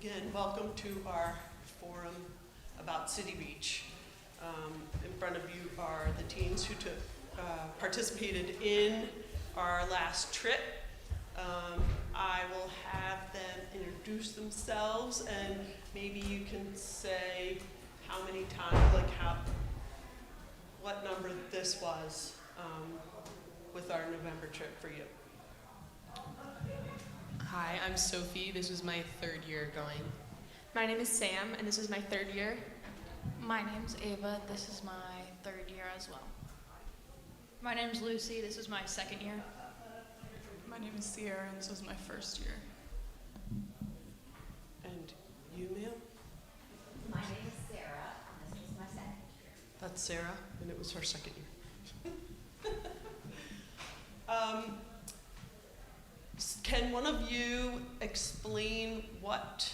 Again, welcome to our forum about City Reach. In front of you are the teens who participated in our last trip. I will have them introduce themselves, and maybe you can say how many times, what number this was with our November trip for you. Hi, I'm Sophie. This was my third year going. My name is Sam, and this is my third year. My name's Ava. This is my third year as well. My name's Lucy. This is my second year. My name is Sierra, and this was my first year. And you, ma'am? My name is Sarah, and this was my second year. That's Sarah, and it was her second year. Can one of you explain what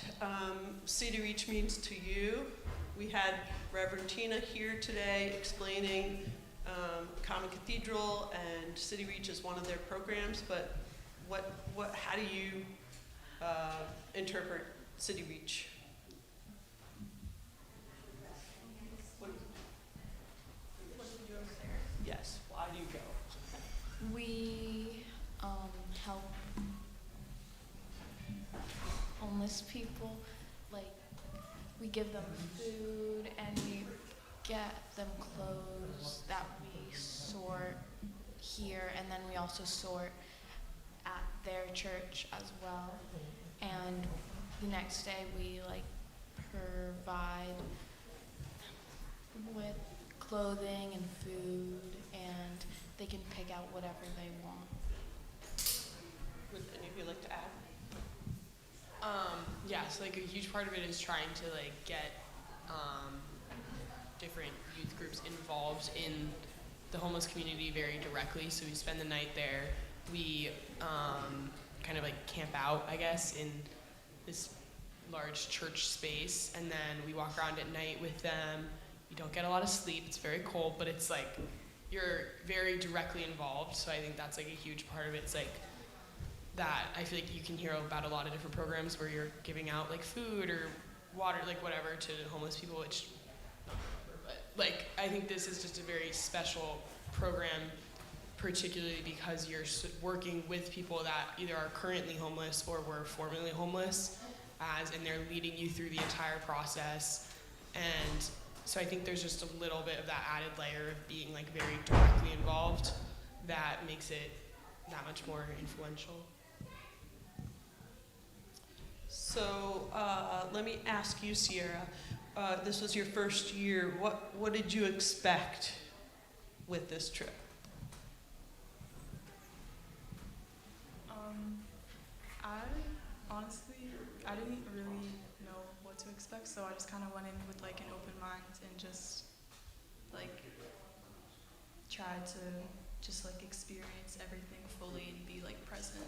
City Reach means to you? We had Reverend Tina here today explaining Common Cathedral and City Reach is one of their programs, but how do you interpret City Reach? Yes, why do you go? We help homeless people. Like, we give them food and we get them clothes that we sort here, and then we also sort at their church as well. And the next day we provide with clothing and food, and they can pick out whatever they want. Would any of you like to add? So a huge part of it is trying to get different youth groups involved in the homeless community very directly. So we spend the night there. We kind of camp out, I guess, in this large church space, and then we walk around at night with them. You don't get a lot of sleep. It's very cold, but it's you're very directly involved. So I think that's a huge part of it. It's that I feel you can hear about a lot of different programs where you're giving out food or water, whatever, to homeless people, which not whatever, but I think this is just a very special program, particularly because you're working with people that either are currently homeless or were formerly homeless, and they're leading you through the entire process. And so I think there's just a little bit of that added layer of being very directly involved that makes it that much more influential. So let me ask you, Sierra. This was your first year. What did you expect with this trip? I didn't really know what to expect, so I just kind of went in with an open mind and just tried to just experience everything fully and be present.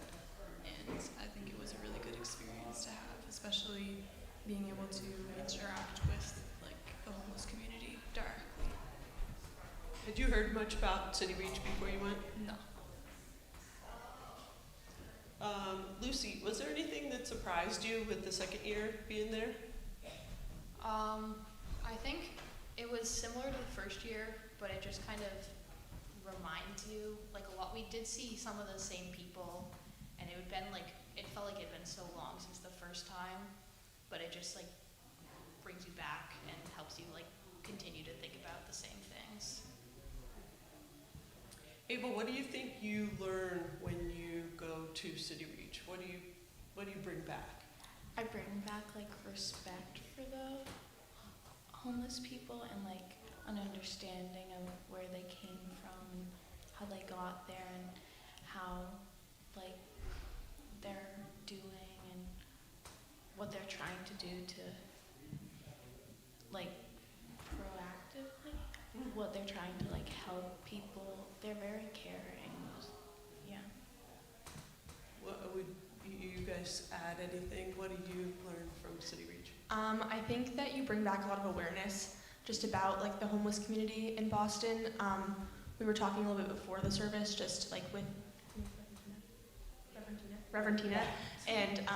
And I think it was a really good experience to have, especially being able to interact with the homeless community directly. Had you heard much about City Reach before you went? No. Lucy, was there anything that surprised you with the second year being there? I think it was similar to the first year, but it just kind of reminds you a lot. We did see some of the same people, and it felt like it had been so long since the first time, but it just brings you back and helps you continue to think about the same things. Ava, what do you think you learn when you go to City Reach? What do you bring back? I bring back respect for the homeless people and an understanding of where they came from and how they got there and how they're doing and what they're trying to do to proactively what they're trying to help people. They're very caring. Yeah. Would you guys add anything? What did you learn from City Reach? I think that you bring back a lot of awareness just about the homeless community in Boston. We were talking a little bit before the service, just with Reverend Tina, and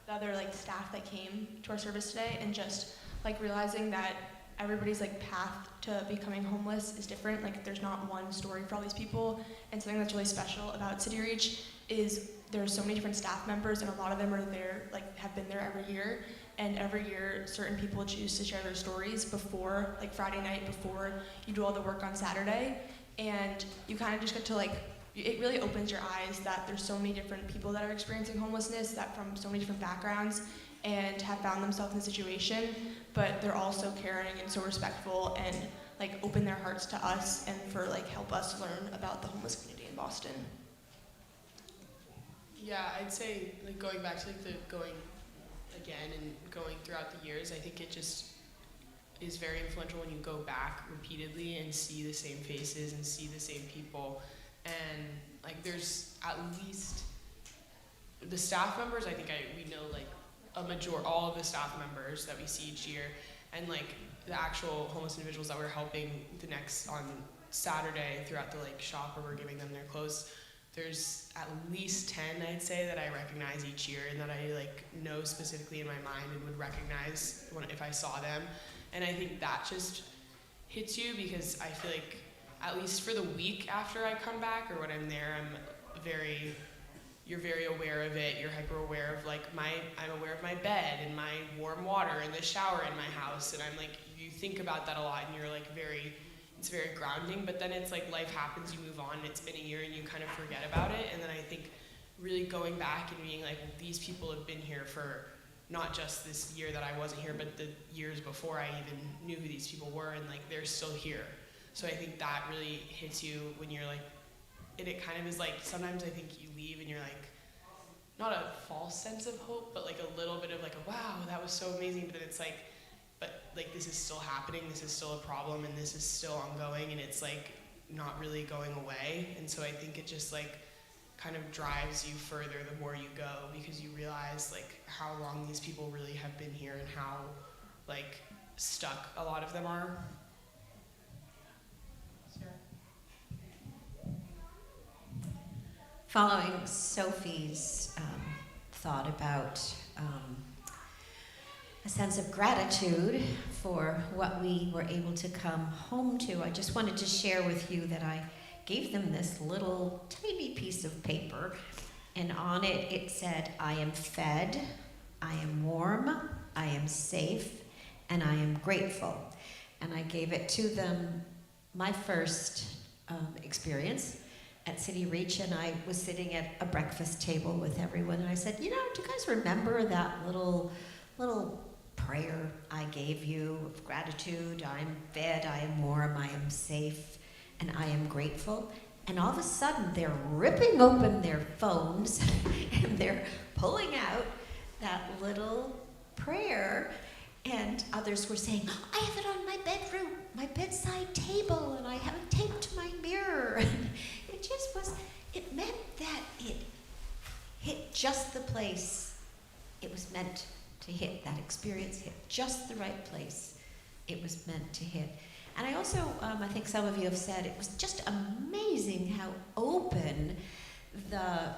the other like staff that came to our service today, and just like realizing that everybody's like path to becoming homeless is different. Like there's not one story for all these people, and something that's really special about City Reach is there's so many different staff members, and a lot of them are there, like have been there every year, and every year certain people choose to share their stories before, like Friday night before you do all the work on Saturday, and you kind of just get to like, it really opens your eyes that there's so many different people that are experiencing homelessness, that from so many different backgrounds, and have found themselves in a situation, but they're all so caring and so respectful, and like open their hearts to us and for like help us learn about the homeless community in Boston. Yeah, I'd say like going back to like the going again and going throughout the years, I think it just is very influential when you go back repeatedly and see the same faces and see the same people. And like there's at least the staff members, I think we know like all of the staff members that we see each year, and like the actual homeless individuals that we're helping on Saturday throughout the like shop where we're giving them their clothes. There's at least 10, I'd say, that I recognize each year and that I like know specifically in my mind and would recognize if I saw them. And I think that just hits you because I feel like at least for the week after I come back or when I'm there, you're very aware of it. You're hyper aware of like I'm aware of my bed and my warm water and the shower in my house. And I'm like, you think about that a lot and you're like it's very grounding, but then it's like life happens, you move on, it's been a year and you kind of forget about it. And then I think really going back and being like, well, these people have been here for not just this year that I wasn't here, but the years before I even knew who these people were, and like they're still here. So I think that really hits you when you're like, and it kind of is like, sometimes I think you leave and you're like, not a false sense of hope, but like a little bit of like, wow, that was so amazing, but then it's like, but like this is still happening, this is still a problem, and this is still ongoing, and it's like not really going away. And so I think it just like kind of drives you further the more you go, because you realize like how long these people really have been here and how like stuck a lot of them are. Following Sophie's thought about a sense of gratitude for what we were able to come home to, I just wanted to share with you that I gave them this little tiny piece of paper, and on it it said, I am fed, I am warm, I am safe, and I am grateful. And I gave it to them my first experience at City Reach, and I was sitting at a breakfast table with everyone, and I said, do you guys remember that little prayer I gave you of gratitude? I'm fed, I am warm, I am safe, and I am grateful. And all of a sudden, they're ripping open their phones and they're pulling out that little prayer. And others were saying, I have it on my bedside table, and I have it taped to my mirror. And it meant that it hit just the place it was meant to hit. That experience hit just the right place it was meant to hit. And I also, I think some of you have said, it was just amazing how open the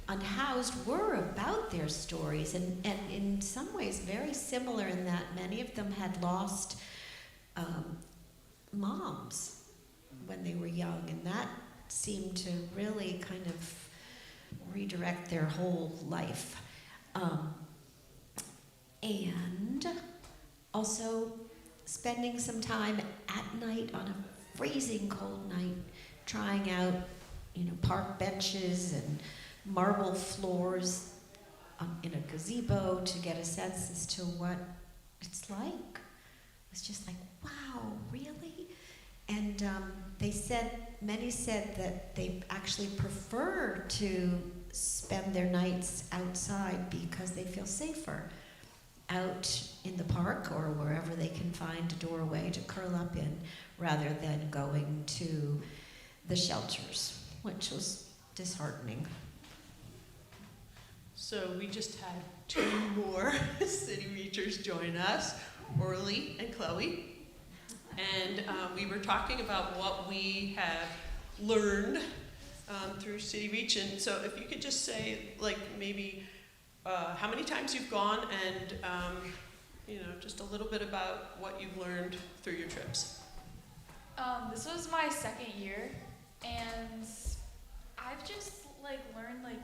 unhoused were about their stories, and in some ways very similar in that many of them had lost moms when they were young, and that seemed to really kind of redirect their whole life. And also spending some time at night on a freezing cold night, trying out, park benches and marble floors in a gazebo to get a sense as to what it's like. It was just like, wow, really? And many said that they actually prefer to spend their nights outside because they feel safer out in the park or wherever they can find a doorway to curl up in, rather than going to the shelters, which was disheartening. So we just had 2 more City Reachers join us, Orly and Chloe. And we were talking about what we have learned through City Reach. And so if you could just say, like, maybe how many times you've gone and, you know, just a little bit about what you've learned through your trips. This was my second year, and I've just like learned like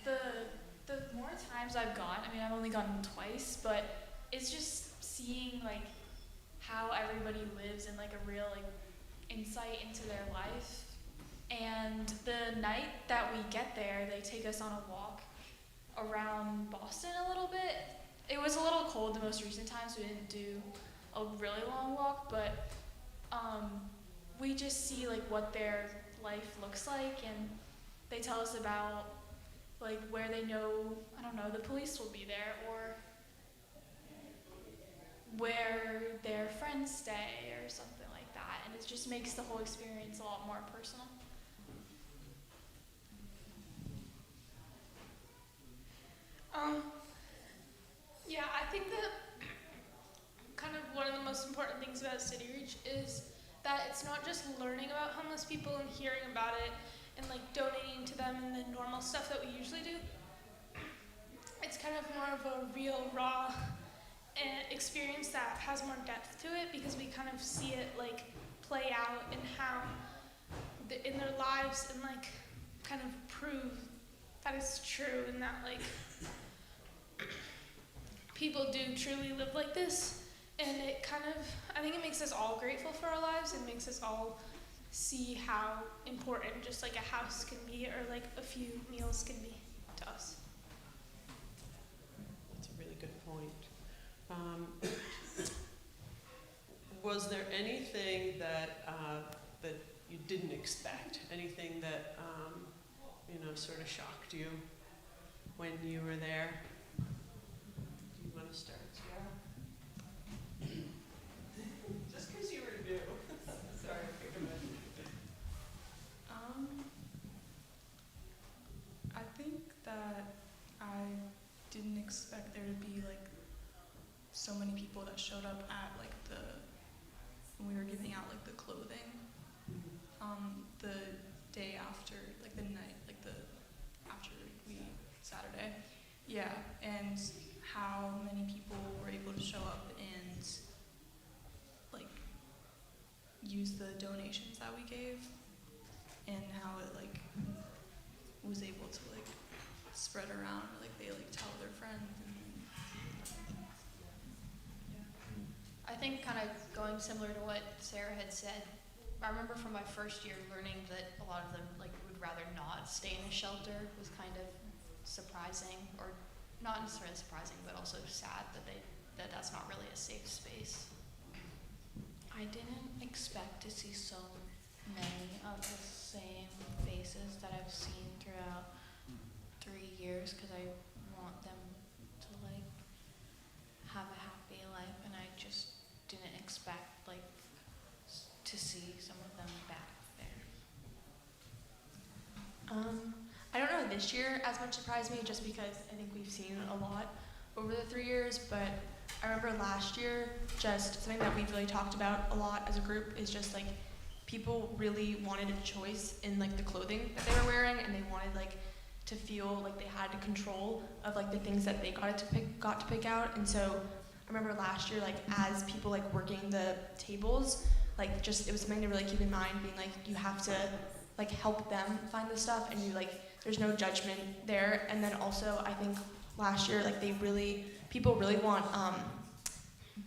the more times I've gone. I mean, I've only gone twice, but it's just seeing like how everybody lives and like a real like insight into their life. And the night that we get there, they take us on a walk around Boston a little bit. It was a little cold the most recent times. We didn't do a really long walk, but we just see like what their life looks like, and they tell us about like where they know, I don't know, the police will be there, or where their friends stay or something like that, and it just makes the whole experience a lot more personal. Yeah, I think that kind of one of the most important things about City Reach is that it's not just learning about homeless people and hearing about it and like donating to them and the normal stuff that we usually do. It's kind of more of a real, raw experience that has more depth to it, because we kind of see it like play out in how in their lives, and like kind of prove that it's true, and that like people do truly live like this. And it kind of, I think it makes us all grateful for our lives. It makes us all see how important just like a house can be, or like a few meals can be to us. That's a really good point. Was there anything that that you didn't expect? Anything that you know, sort of shocked you when you were there? Do you want to start, Sierra? Just because you were new. Sorry, pick a minute. I think that I didn't expect there to be like so many people that showed up at like when we were giving out like the clothing. The day after, like the night, like after Saturday. Yeah, and how many people were able to show up and like use the donations that we gave, and how it like was able to like spread around, like they like tell their friends. And I think kind of going similar to what Sarah had said, I remember from my first year learning that a lot of them like would rather not stay in a shelter was kind of surprising, or not necessarily surprising, but also sad that that's not really a safe space. I didn't expect to see so many of the same faces that I've seen throughout 3 years, because I want them to like have a happy life, and I just didn't expect like to see some of them back there. I don't know this year as much surprised me, just because I think we've seen a lot over the 3 years, but I remember last year, just something that we've really talked about a lot as a group is just like people really wanted a choice in like the clothing that they were wearing, and they wanted like to feel like they had control of like the things that they got to pick out. And so I remember last year, like as people like working the tables, like just it was something to really keep in mind, being like you have to like help them find the stuff, and you like there's no judgment there. And then also I think last year like people really want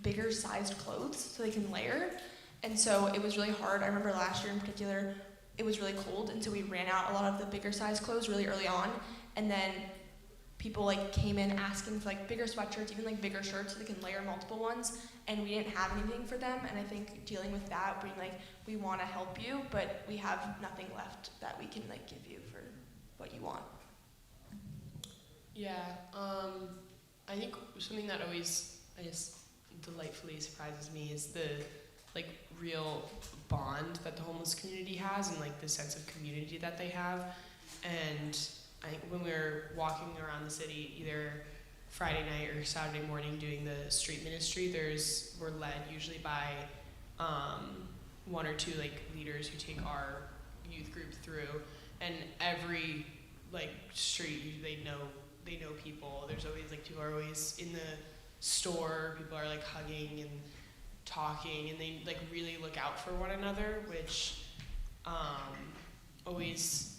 bigger sized clothes so they can layer, and so it was really hard. I remember last year in particular it was really cold, and so we ran out a lot of the bigger size clothes really early on, and then people like came in asking for like bigger sweatshirts, even like bigger shirts so they can layer multiple ones, and we didn't have anything for them. And I think dealing with that, being like we want to help you, but we have nothing left that we can like give you for what you want. Yeah, I think something that always, I guess, delightfully surprises me is the like real bond that the homeless community has, and like the sense of community that they have. And I think when we were walking around the city, either Friday night or Saturday morning doing the street ministry, we're led usually by one or two like leaders who take our youth group through, and every like street they know they know people. There's always like people are always in the store. People are like hugging and talking, and they like really look out for one another, which always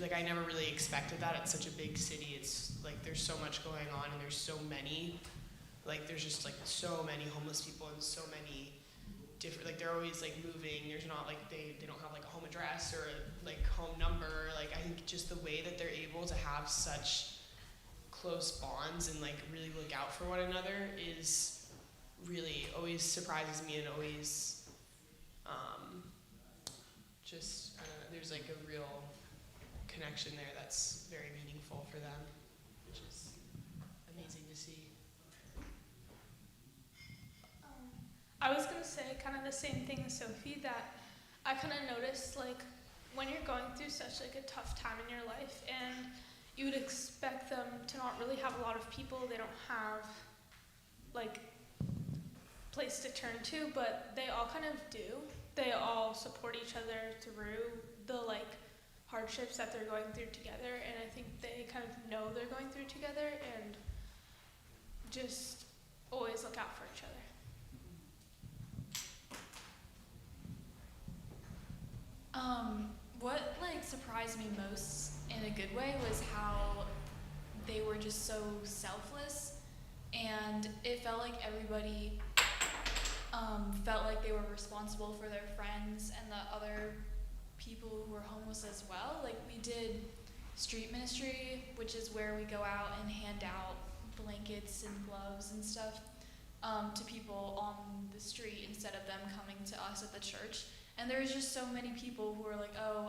like I never really expected that at such a big city. It's like there's so much going on, and there's so many, like there's just like so many homeless people and so many different, like they're always like moving. There's not like they don't have like a home address or a like home number. Like I think just the way that they're able to have such close bonds and like really look out for one another is really always surprises me, and always just I don't know, there's like a real connection there that's very meaningful for them, which is amazing to see. I was gonna say kind of the same thing as Sophie, that I kind of noticed like when you're going through such like a tough time in your life, and you would expect them to not really have a lot of people. They don't have like place to turn to, but they all kind of do. They all support each other through the like hardships that they're going through together, and I think they kind of know they're going through together and just always look out for each other. What like surprised me most in a good way was how they were just so selfless, and it felt like everybody felt like they were responsible for their friends and the other people who were homeless as well. Like we did street ministry, which is where we go out and hand out blankets and gloves and stuff to people on the street instead of them coming to us at the church. And there was just so many people who were like, oh,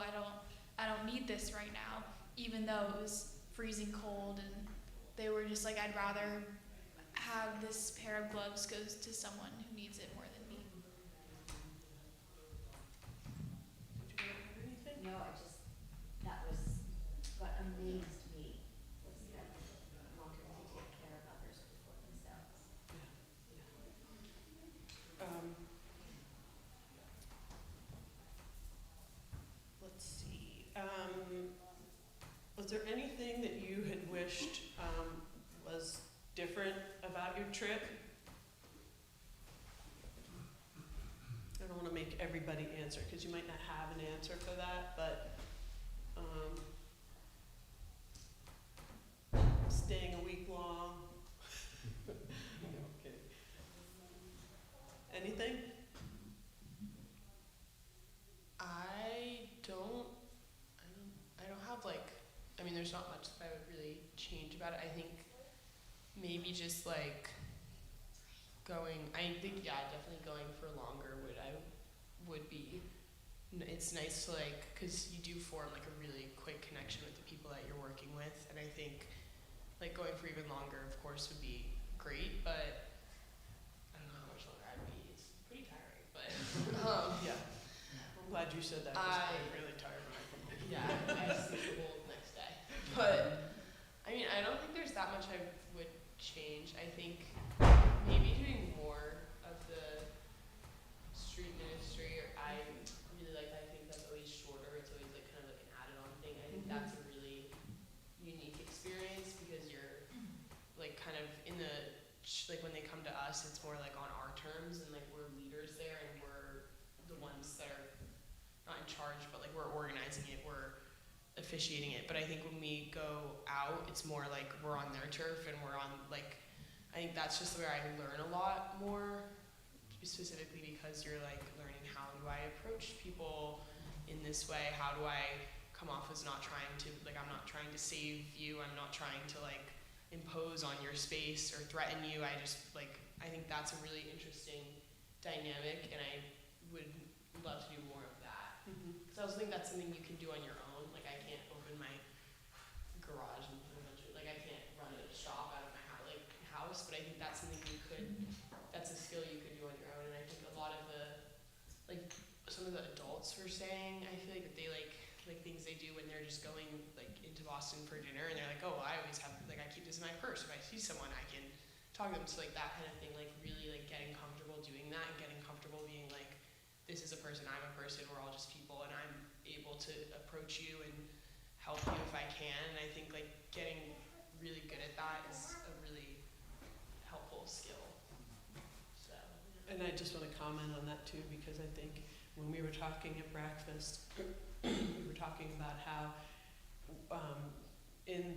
I don't need this right now, even though it was freezing cold, and they were just like, I'd rather have this pair of gloves go to someone who needs it more than me. Did you have anything? No, that was what amazed me, was that they wanted to take care of others before themselves. Let's see. Was there anything that you had wished was different about your trip? I don't want to make everybody answer because you might not have an answer for that, but staying a week long. No, I'm kidding. Anything? I don't have like, I mean, there's not much that I would really change about it. I think maybe just like going, I think, yeah, definitely going for longer would be, it's nice to like, cause you do form like a really quick connection with the people that you're working with. And I think like going for even longer, of course, would be great, but I don't know how much longer I'd be. It's pretty tiring, but, Yeah. I'm glad you said that because I'm really tired when I come home. yeah, I sleep the whole next day. But, I mean, I don't think there's that much I would change. I think maybe doing more of the street ministry, or I really like, I think that's always shorter. It's always like kind of like an added-on thing. I think that's a really unique experience because you're like kind of in the, like when they come to us, it's more like on our terms, and like we're leaders there, and we're the ones that are not in charge, but like we're organizing it, we're officiating it. But I think when we go out, it's more like we're on their turf, and we're on like, I think that's just where I learn a lot more, specifically because you're like learning how do I approach people in this way, how do I come off as not trying to, like I'm not trying to save you, I'm not trying to like impose on your space or threaten you. I just like, I think that's a really interesting dynamic, and I would love to do more of that. Because I also think that's something you can do on your own. Like I can't open my garage and put a bunch of, like I can't run a shop out of my house, but I think that's something you could, that's a skill you could do on your own. And I think a lot of the, like some of the adults were saying, I feel like that they like things they do when they're just going like into Boston for dinner, and they're like, oh, I always have, like I keep this in my purse. If I see someone, I can talk to them. So like that kind of thing, like really like getting comfortable doing that, and getting comfortable being like, this is a person, I'm a person, we're all just people, and I'm able to approach you and help you if I can. And I think like getting really good at that is a really helpful skill. So. And I just want to comment on that too, because I think when we were talking at breakfast, we were talking about how in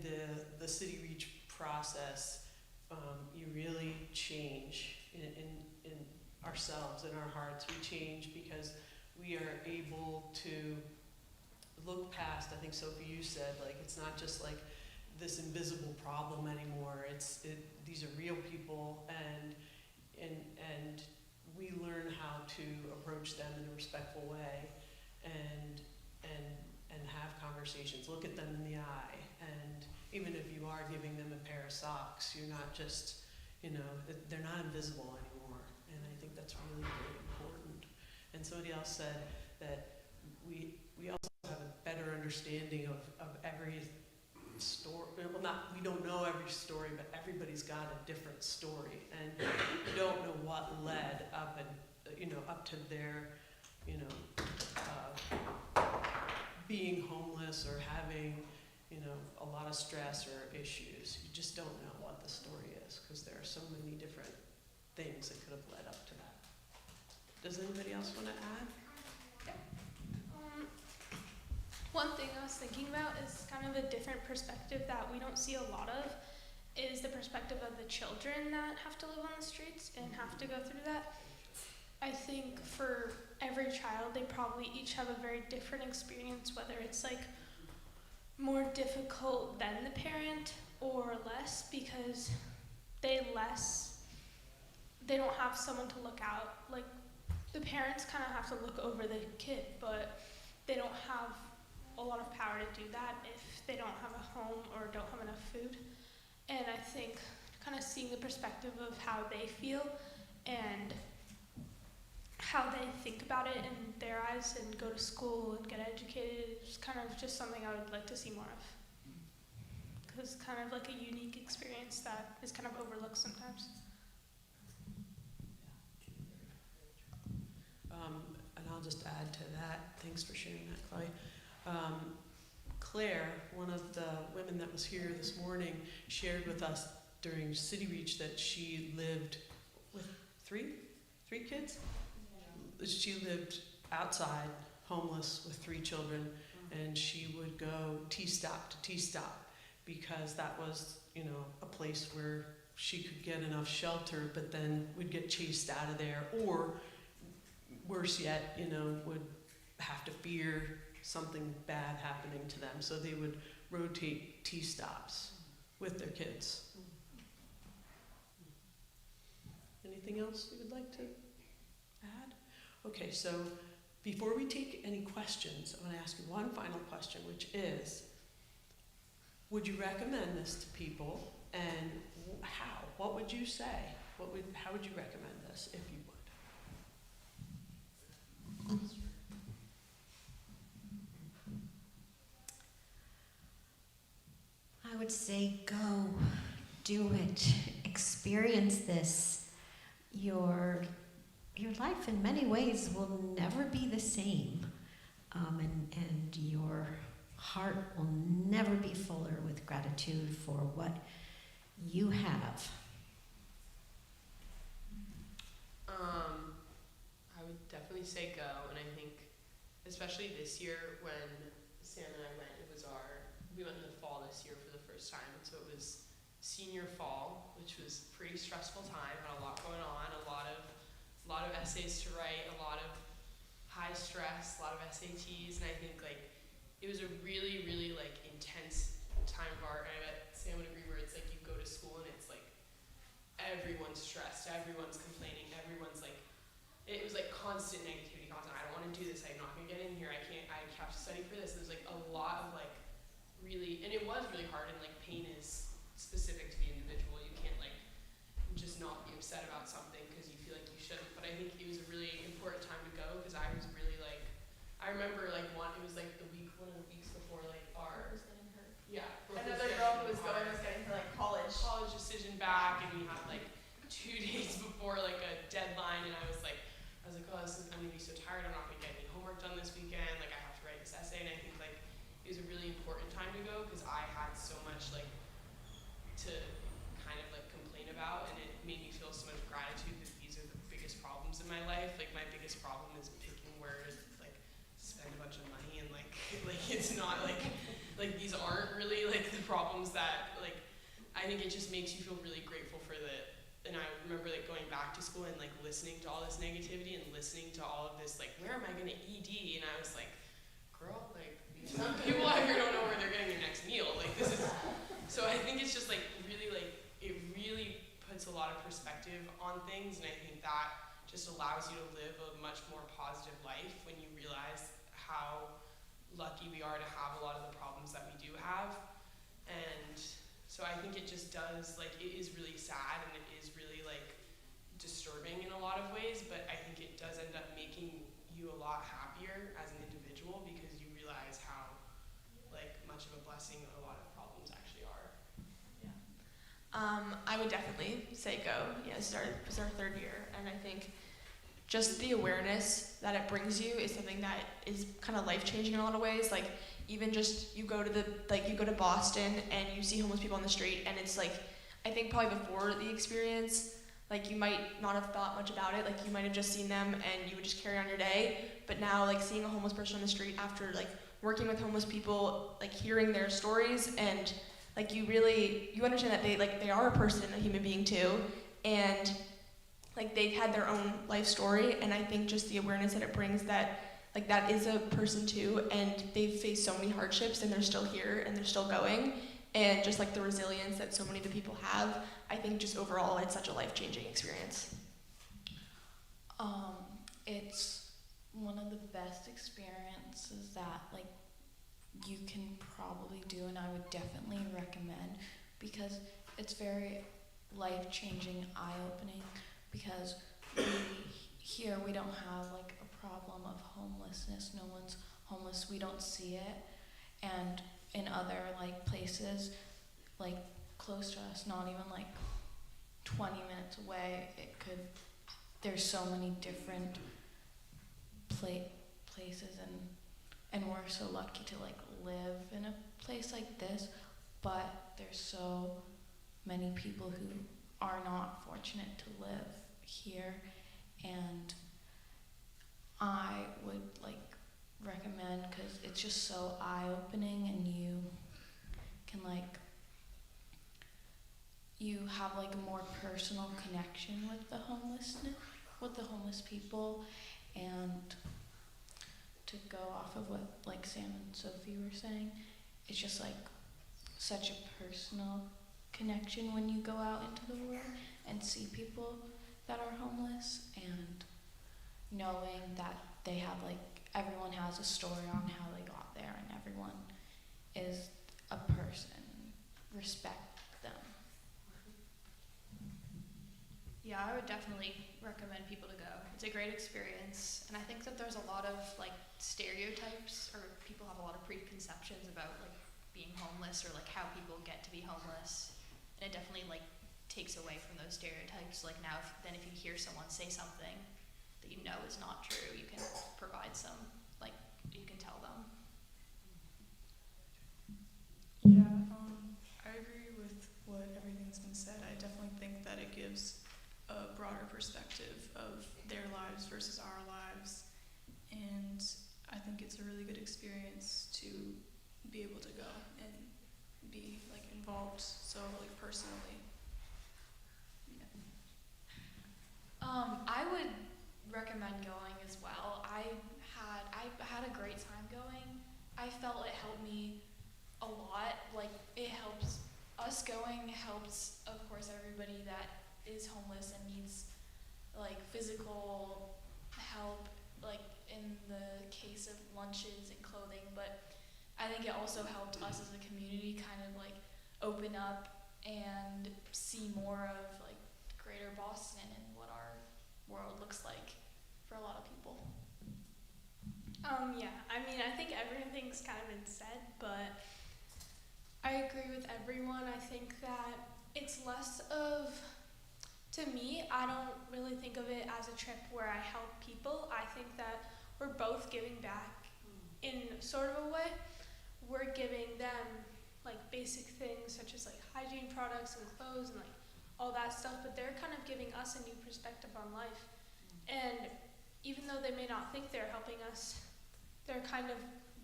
the City Reach process, you really change in ourselves, in our hearts. We change because we are able to look past, I think Sophie, you said, like, it's not just like this invisible problem anymore. These are real people, and we learn how to approach them in a respectful way, and have conversations, look at them in the eye, and even if you are giving them a pair of socks, you're not just, they're not invisible anymore, and I think that's really, really important. And somebody else said that we also have a better understanding of every story. Well, we don't know every story, but everybody's got a different story, and you don't know what led up up to their, being homeless or having, a lot of stress or issues. You just don't know what the story is, because there are so many different things that could have led up to that. Does anybody else want to add? One thing I was thinking about is kind of a different perspective that we don't see a lot of, is the perspective of the children that have to live on the streets and have to go through that. I think for every child, they probably each have a very different experience, whether it's like more difficult than the parent or less, because they don't have someone to look out. Like, the parents kind of have to look over the kid, but they don't have a lot of power to do that if they don't have a home or don't have enough food. And I think kind of seeing the perspective of how they feel and how they think about it in their eyes and go to school and get educated is kind of just something I would like to see more of. Because it's kind of like a unique experience that is kind of overlooked sometimes. And I'll just add to that. Thanks for sharing that, Chloe. Claire, one of the women that was here this morning, shared with us during City Reach that she lived with three kids? She lived outside, homeless, with 3 children, and she would go T-stop to T-stop because that was, a place where she could get enough shelter, but then would get chased out of there, or worse yet, would have to fear something bad happening to them. So they would rotate T-stops with their kids. Anything else you would like to add? Okay, so before we take any questions, I'm going to ask you one final question, which is, would you recommend this to people, and how? What would you say? How would you recommend this, if you would? I would say go, do it, experience this. Your life in many ways will never be the same, and your heart will never be fuller with gratitude for what you have. I would definitely say go, and I think especially this year when Sam and I went, we went in the fall this year for the first time, so it was senior fall, which was a pretty stressful time, had a lot going on, a lot of essays to write, a lot of high stress, a lot of SATs, and I think it was a really, really intense time of art, and I bet Sam would agree, where it's you go to school and it's everyone's stressed, everyone's complaining, everyone's it was constant negativity, constant, I don't want to do this, I'm not going to get in here, I have to study for this. There's a lot of really, and it was really hard, and pain is specific to the individual. You can't just not be upset about something because you feel like you shouldn't. But I think it was a really important time to go, because I was really I remember it was one of the weeks before our Was getting hurt. yeah. Another girl who was going was getting her college decision back, and we had 2 days before a deadline, and I was like, oh, this is going to be so tired. I'm not going to get any homework done this weekend. I have to write this essay, and I think it was a really important time to go, because I had so much feel so much gratitude that these are the biggest problems in my life. Like my biggest problem is picking where to like spend a bunch of money, and like it's not like these aren't really like the problems that like I think it just makes you feel really grateful for the. And I remember like going back to school and like listening to all this negativity and listening to all of this like, where am I gonna ED? And I was like, girl, like some people out here don't know where they're getting their next meal. Like this is, so I think it's just like really like, it really puts a lot of perspective on things, and I think that just allows you to live a much more positive life when you realize how lucky we are to have a lot of the problems that we do have. And so I think it just does, like, it is really sad and it is really like disturbing in a lot of ways, but I think it does end up making you a lot happier as an individual because you realize how like much of a blessing a lot of problems actually are. I would definitely say go. Yeah, this is our third year, and I think just the awareness that it brings you is something that is kind of life-changing in a lot of ways. Like, even just you go to Boston and you see homeless people on the street, and it's like, I think probably before the experience, like you might not have thought much about it. Like you might have just seen them and you would just carry on your day. But now, like seeing a homeless person on the street after like working with homeless people, like hearing their stories, and like you understand that they are a person, a human being too, and like they've had their own life story. And I think just the awareness that it brings that like that is a person too, and they've faced so many hardships and they're still here and they're still going, and just like the resilience that so many of the people have, I think just overall it's such a life-changing experience. It's one of the best experiences that like you can probably do, and I would definitely recommend, because it's very life-changing, eye-opening, because here we don't have like a problem of homelessness. No one's homeless, we don't see it. And in other like places like close to us, not even like 20 minutes away, there's so many different places, and we're so lucky to like live in a place like this, but there's so many people who are not fortunate to live here, and I would like recommend, because it's just so eye-opening, and you can like you have like a more personal connection with the homeless people. And to go off of what like Sam and Sophie were saying, it's just like such a personal connection when you go out into the world and see people that are homeless, and knowing that they have like, everyone has a story on how they got there, and everyone is a person. Respect them. Yeah, I would definitely recommend people to go. It's a great experience, and I think that there's a lot of like stereotypes, or people have a lot of preconceptions about like being homeless, or like how people get to be homeless, and it definitely like takes away from those stereotypes. Like now, if you hear someone say something that you know is not true, you can provide some, like you can tell them. Yeah, I agree with what everything's been said. I definitely think that it gives a broader perspective of their lives versus our lives, and I think it's a really good experience to be able to go and be like involved so like personally. Yeah. I would recommend going as well. I had a great time going. I felt it helped me a lot. Like it helps us going, helps of course everybody that is homeless and needs like physical help, like in the case of lunches and clothing, but I think it also helped us as a community kind of like open up and see more of like greater Boston and what our world looks like for a lot of people. Yeah, I mean, I think everything's kind of been said, but I agree with everyone. I think that it's less of, to me, I don't really think of it as a trip where I help people. I think that we're both giving back in sort of a way. We're giving them like basic things such as like hygiene products and clothes and like all that stuff, but they're kind of giving us a new perspective on life. And even though they may not think they're helping us,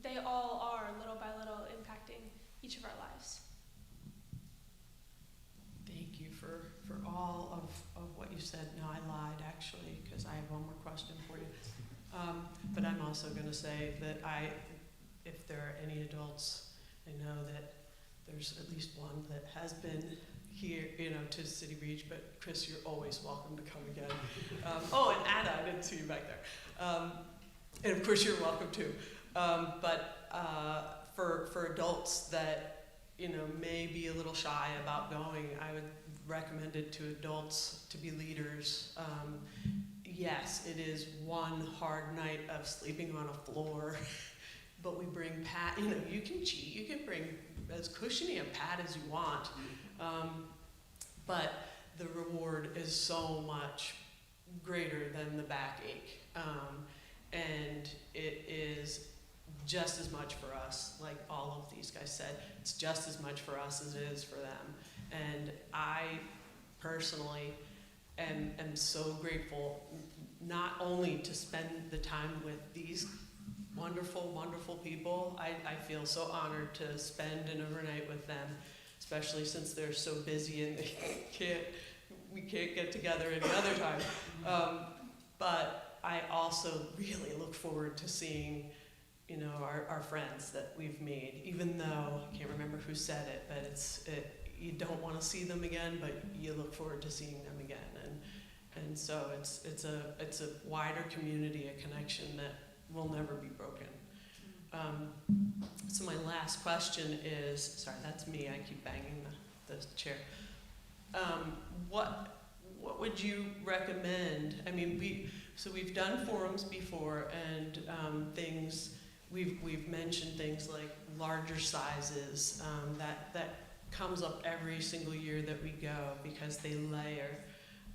they all are little by little impacting each of our lives. Thank you for all of what you said. No, I lied actually, because I have one more question for you. But I'm also going to say that if there are any adults, I know that there's at least one that has been here, to City Reach, but Chris, you're always welcome to come again. Oh, and Anna, I didn't see you back there. And of course, you're welcome too. But for adults that may be a little shy about going, I would recommend it to adults to be leaders. Yes, it is one hard night of sleeping on a floor, but we bring pad. You can cheat. You can bring as cushiony a pad as you want, but the reward is so much greater than the backache, and it is just as much for us, like all of these guys said. It's just as much for us as it is for them. And I personally am so grateful not only to spend the time with these wonderful, wonderful people. I feel so honored to spend an overnight with them, especially since they're so busy and we can't get together any other time. But I also really look forward to seeing our friends that we've made, even though I can't remember who said it, but you don't want to see them again, but you look forward to seeing them again, and so it's a wider community, a connection that will never be broken. So my last question is, sorry, that's me. I keep banging the chair. What would you recommend? I mean, we've done forums before, and things. We've mentioned things like larger sizes. That comes up every single year that we go because they layer,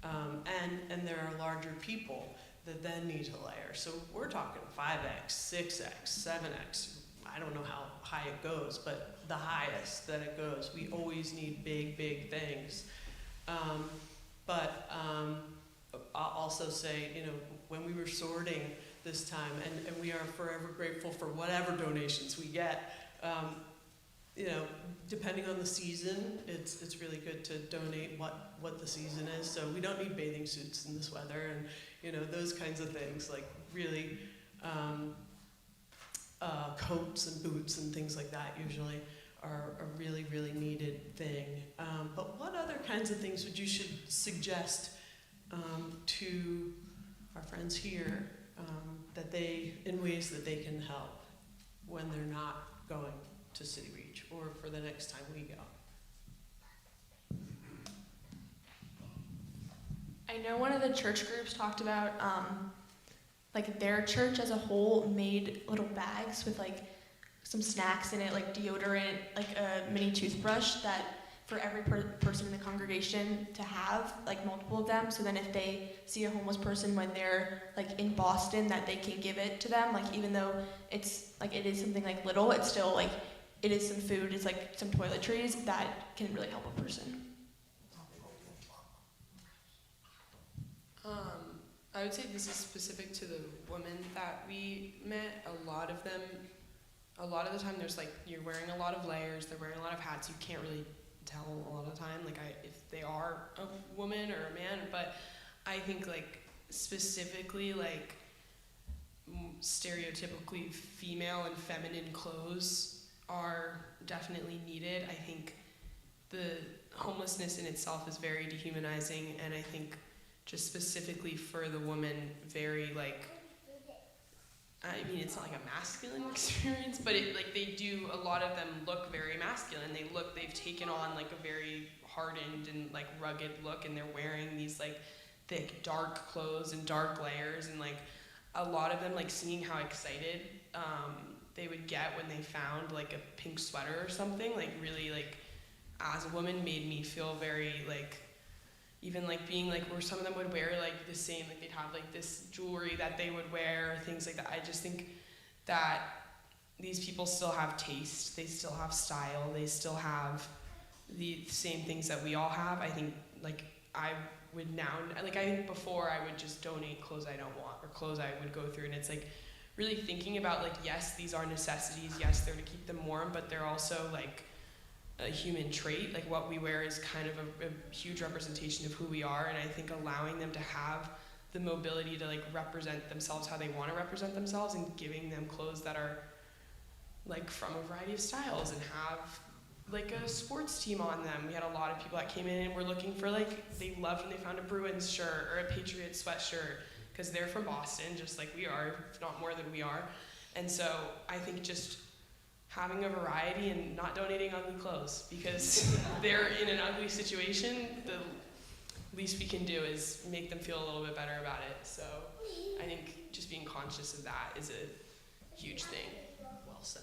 and there are larger people that then need to layer. So we're talking 5X, 6X, 7X. I don't know how high it goes, but the highest that it goes. We always need big, big things. But I'll also say, when we were sorting this time, and we are forever grateful for whatever donations we get. Depending on the season, it's really good to donate what the season is. So we don't need bathing suits in this weather, and those kinds of things, like really coats and boots and things like that usually are a really, really needed thing. But what other kinds of things would you suggest to our friends here in ways that they can help when they're not going to City Reach or for the next time we go? I know one of the church groups talked about their church as a whole made little bags with some snacks in it, like deodorant, like a mini toothbrush, that for every person in the congregation to have, multiple of them, so then if they see a homeless person when they're in Boston, that they can give it to them, even though it's it is something little, it's still it is some food, it's some toiletries that can really help a person. I would say this is specific to the women that we met. A lot of the time there's you're wearing a lot of layers, they're wearing a lot of hats, you can't really tell a lot of the time if they are a woman or a man, but I think specifically stereotypically female and feminine clothes are definitely needed. I think the homelessness in itself is very dehumanizing, and I think just specifically for the woman, very it's not a masculine experience, but they do, a lot of them look very masculine. They've taken on a very hardened and rugged look, and they're wearing these thick, dark clothes and dark layers, and a lot of them seeing how excited they would get when they found a pink sweater or something, really as a woman made me feel very even being where some of them would wear the same, they'd have this jewelry that they would wear, things like that. I just think that these people still have taste, they still have style, they still have the same things that we all have. I think like I would now, like before I would just donate clothes I don't want or clothes I would go through, and it's like really thinking about like, yes, these are necessities, yes, they're to keep them warm, but they're also like a human trait. Like what we wear is kind of a huge representation of who we are, and I think allowing them to have the mobility to like represent themselves how they want to represent themselves, and giving them clothes that are like from a variety of styles and have like a sports team on them. We had a lot of people that came in and were looking for like, they loved when they found a Bruins shirt or a Patriots sweatshirt, because they're from Boston, just like we are, if not more than we are. And so I think just having a variety and not donating ugly clothes, because they're in an ugly situation, the least we can do is make them feel a little bit better about it. So I think just being conscious of that is a huge thing. Well said.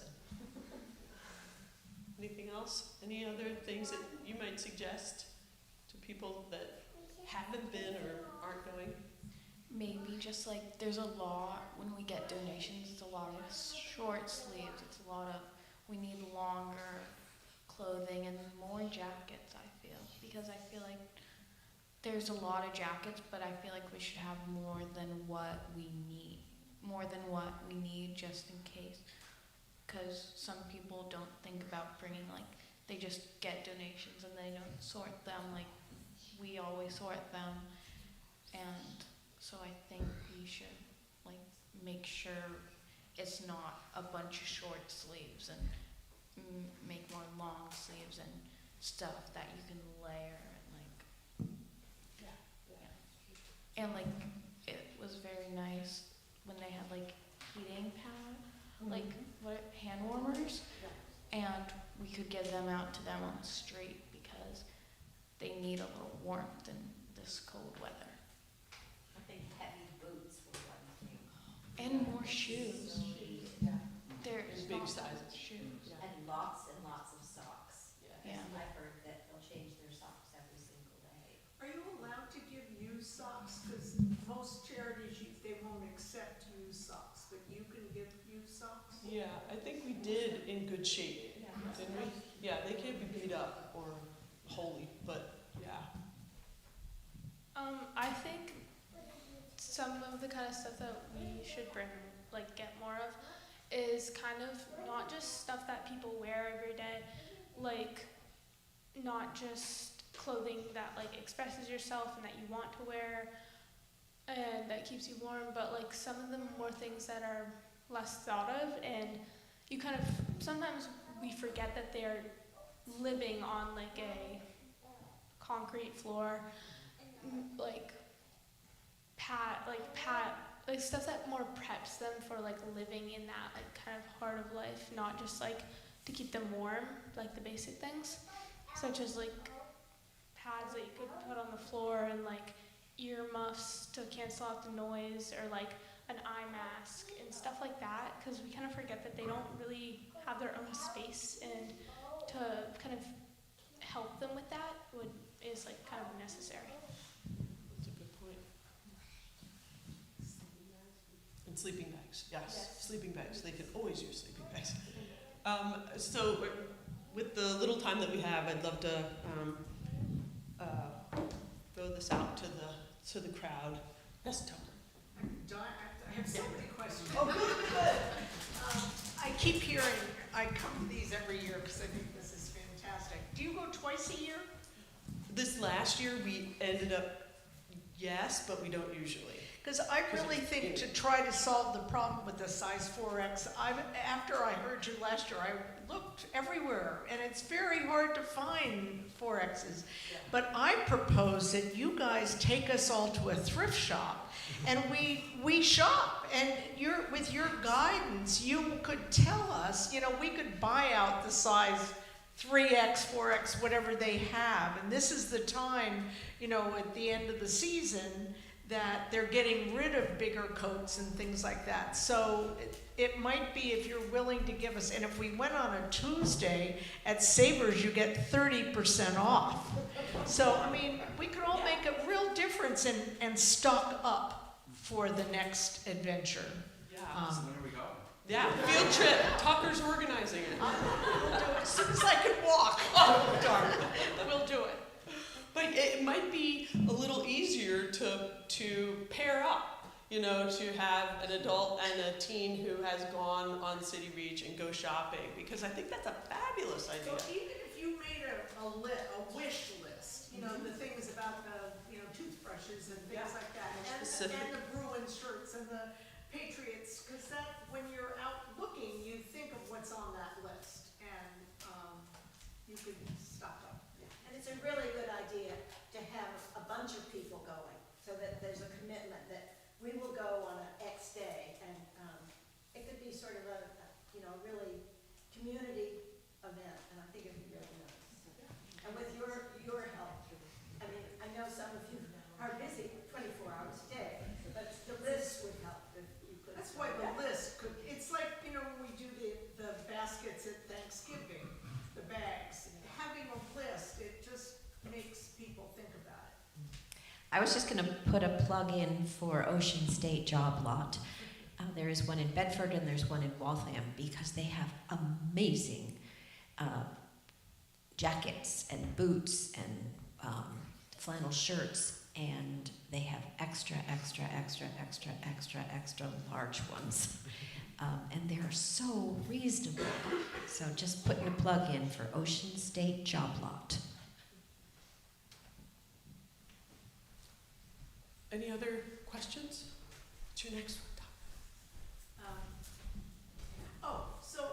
Anything else? Any other things that you might suggest to people that haven't been or aren't going? Maybe just like there's a lot when we get donations, it's a lot of short sleeves, it's a lot of, we need longer clothing and more jackets, I feel. Because I feel like there's a lot of jackets, but I feel like we should have more than what we need. More than what we need just in case. Because some people don't think about bringing, like, they just get donations and they don't sort them like we always sort them. And so I think we should, like, make sure it's not a bunch of short sleeves and make more long sleeves and stuff that you can layer and, like, yeah. And, like, it was very nice when they had, like, heating pad, like, hand warmers, and we could give them out to them on the street because they need a little warmth in this cold weather. I think heavy boots were one thing. And more shoes. There's big lots of sizes. shoes. And lots of socks. Yeah. I've heard that they'll change their socks every single day. Are you allowed to give used socks? Because most charities, they won't accept used socks, but you can give used socks? Yeah, I think we did in good shape, didn't we? Yeah, they can't be beat up or holy, but yeah. I think some of the kind of stuff that we should bring, like, get more of, is kind of not just stuff that people wear every day, like, not just clothing that, like, expresses yourself and that you want to wear and that keeps you warm, but, like, some of the more things that are less thought of, and you kind of, sometimes we forget that they're living on, like, a concrete floor, like stuff that more preps them for, like, living in that, like, kind of heart of life, not just, like, to keep them warm, like the basic things, such as, like, pads that you could put on the floor and, like, ear muffs to cancel out the noise, or, like, an eye mask and stuff like that, because we kind of forget that they don't really have their own space, and to kind of help them with that is, like, kind of necessary. That's a good point. And sleeping bags, yes. Sleeping bags. They can always use sleeping bags. So with the little time that we have, I'd love to throw this out to the crowd. Yes, Tucker. I have so many questions. Oh, good. I keep hearing, I come to these every year because I think this is fantastic. Do you go twice a year? This last year, we ended up, yes, but we don't usually. Because I really think to try to solve the problem with the size 4X, after I heard you last year, I looked everywhere, and it's very hard to find 4Xs. But I propose that you guys take us all to a thrift shop, and we shop, and with your guidance, you could tell us, we could buy out the size 3X, 4X, whatever they have. And this is the time, at the end of the season, that they're getting rid of bigger coats and things like that. So it might be, if you're willing to give us, and if we went on a Tuesday at Savers, you get 30% off. So, we could all make a real difference and stock up for the next adventure. Yeah. So when are we going? Yeah, field trip. Tucker's organizing it. We'll do it as soon as I can walk. Oh, darn. We'll do it. But it might be a little easier to pair up, you know, to have an adult and a teen who has gone on City Reach and go shopping, because I think that's a fabulous So idea. even if you made a wish list, you know, the things about the, you know, toothbrushes and Yeah. things like that, Specific. and the Bruins shirts and the Patriots, because that, when you're out looking, you think of what's on that list, and, you could stock up. And it's a really good idea to have a bunch of people going, so that there's a commitment that we will go on an X day, and it could be sort of a you know, really community event, and I think it'd be really nice. And with your help, I mean, I know some of you are busy 24 hours a day, but the list would help if you could. That's why the list could, it's like, you know, when we do the baskets at Thanksgiving, the bags, having a list, it just makes people think about it. I was just going to put a plug in for Ocean State Job Lot. There is one in Bedford and there's one in Waltham, because they have amazing jackets and boots and flannel shirts, and they have extra large ones. And they're so reasonable. So just putting a plug in for Ocean State Job Lot. Any other questions? What's your next one? So,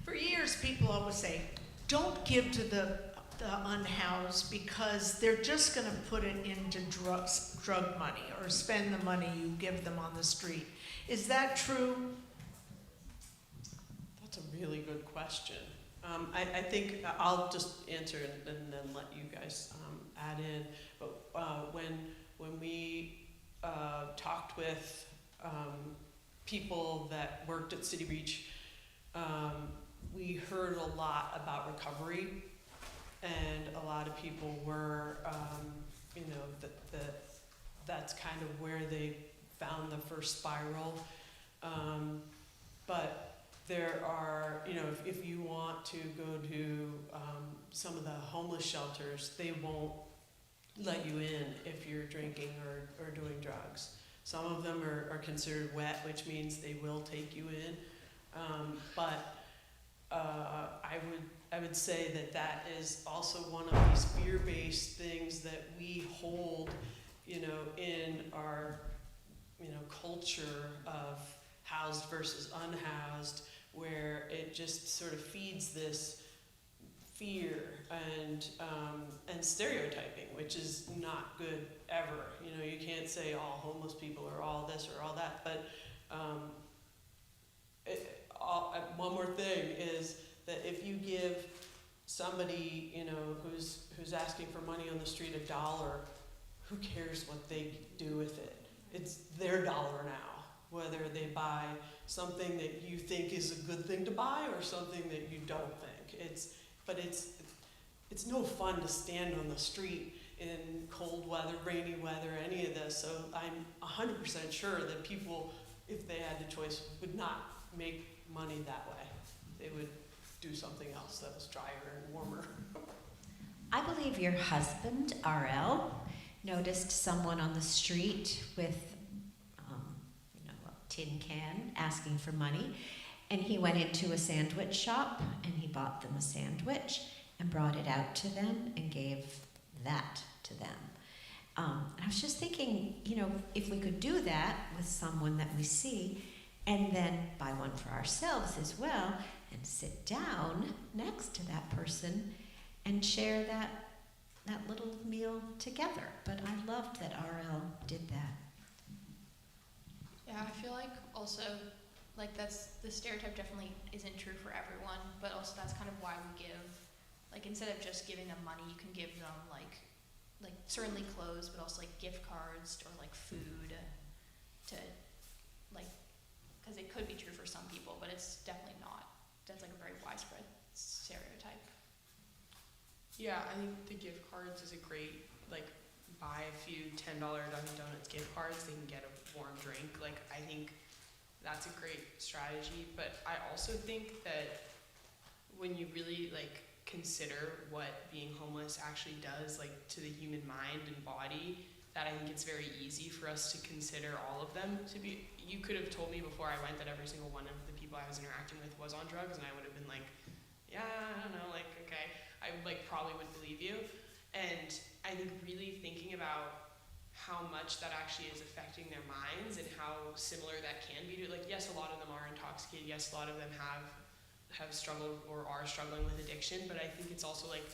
for years, people always say, don't give to the unhoused, because they're just gonna put it into drug money, or spend the money you give them on the street. Is that true? That's a really good question. I think I'll just answer and then let you guys add in. But when we talked with people that worked at City Reach, we heard a lot about recovery, and a lot of people were, you know, that's kind of where they found the first spiral. But there are, you know, if you want to go to some of the homeless shelters, they won't let you in if you're drinking or doing drugs. Some of them are considered wet, which means they will take you in. But I would say that is also one of these fear-based things that we hold, you know, in our, you know, culture of housed versus unhoused, where it just sort of feeds this fear and stereotyping, which is not good ever. You know, you can't say all homeless people are all this or all that, but one more thing is that if you give somebody, you know, who's asking for money on the street $1, who cares what they do with it? It's their dollar now, whether they buy something that you think is a good thing to buy or something that you don't think. It's no fun to stand on the street in cold weather, rainy weather, any of this. So I'm 100% sure that people, if they had the choice, would not make money that way. They would do something else that was drier and warmer. I believe your husband, RL, noticed someone on the street with you know, a tin can asking for money, and he went into a sandwich shop and he bought them a sandwich and brought it out to them and gave that to them. And I was just thinking, you know, if we could do that with someone that we see, and then buy one for ourselves as well, and sit down next to that person and share that little meal together. But I loved that RL did that. Yeah, I feel like also, like that's, the stereotype definitely isn't true for everyone, but also that's kind of why we give, like instead of just giving them money, you can give them like certainly clothes, but also like gift cards or like food to like, because it could be true for some people, but it's definitely not. That's like a very widespread stereotype. Yeah, I think the gift cards is a great, like, buy a few $10 Dunkin' Donuts gift cards, they can get a warm drink. Like, I think that's a great strategy, but I also think that when you really, like, consider what being homeless actually does, like, to the human mind and body, that I think it's very easy for us to consider all of them to be. You could have told me before I went that every single one of the people I was interacting with was on drugs, and I would have been like, yeah, I don't know, like, okay. I like probably would believe you. And I think really thinking about how much that actually is affecting their minds and how similar that can be to, like, yes, a lot of them are intoxicated, yes, a lot of them have struggled or are struggling with addiction, but I think it's also like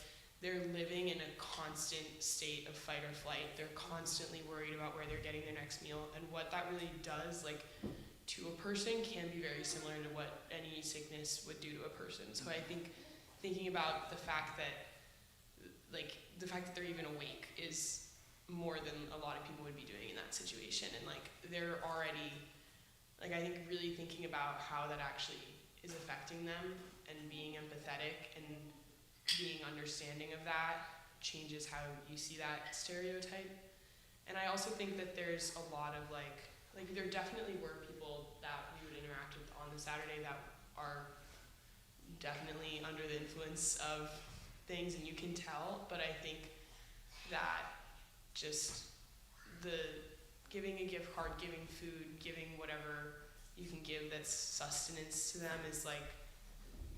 they're living in a constant state of fight or flight. They're constantly worried about where they're getting their next meal, and what that really does, like, to a person can be very similar to what any sickness would do to a person. So I think thinking about the fact that, like, the fact that they're even awake is more than a lot of people would be doing in that situation, and like they're already, like, I think really thinking about how that actually is affecting them and being empathetic and being understanding of that changes how you see that stereotype. And I also think that there's a lot of like there definitely were people that we would interact with on the Saturday that are definitely under the influence of things, and you can tell, but I think that just the giving a gift card, giving food, giving whatever you can give that's sustenance to them is like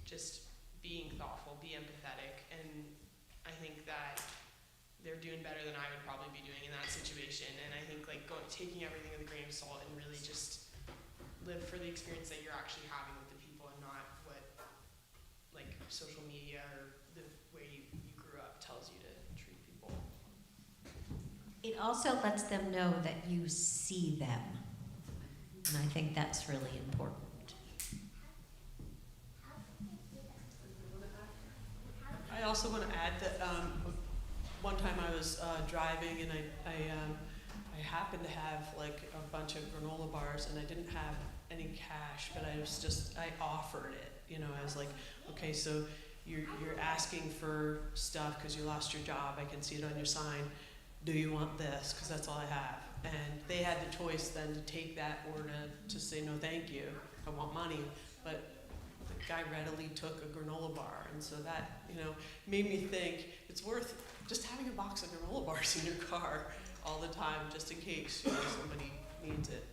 just being thoughtful, be empathetic, and I think that they're doing better than I would probably be doing in that situation. And I think like taking everything with a grain of salt and really just live for the experience that you're actually having with the people and not what like social media or the way you grew up tells you to treat people. It also lets them know that you see them, and I think that's really important. I also want to add that one time I was driving and I happened to have like a bunch of granola bars, and I didn't have any cash, but I offered it. You know, I was like, okay, so you're asking for stuff because you lost your job. I can see it on your sign. Do you want this? Because that's all I have. And they had the choice then to take that or to say no, thank you. I want money. But the guy readily took a granola bar, and so that, you know, made me think it's worth just having a box of granola bars in your car all the time, just in case, you know, somebody needs it.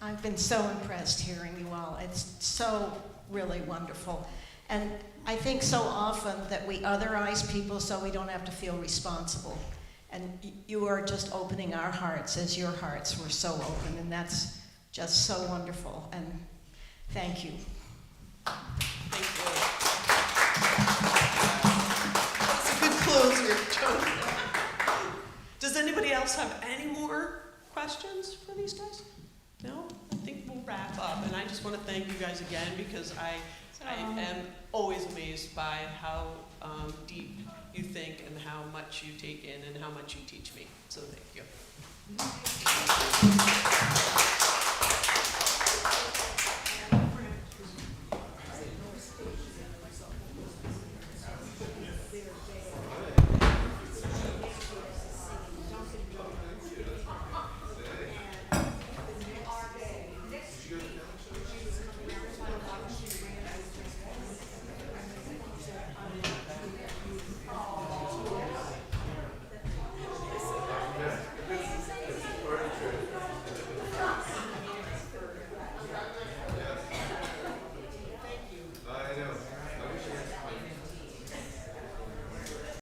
I've been so impressed hearing you all. It's so really wonderful. And I think so often that we otherize people so we don't have to feel responsible. And you are just opening our hearts as your hearts were so open, and that's just so wonderful. And thank you. Thank you. That's a good closer, Joan. Does anybody else have any more questions for these guys? No? I think we'll wrap up. And I just want to thank you guys again, because I am always amazed by how deep you think and how much you take in and how much you teach me. So thank you.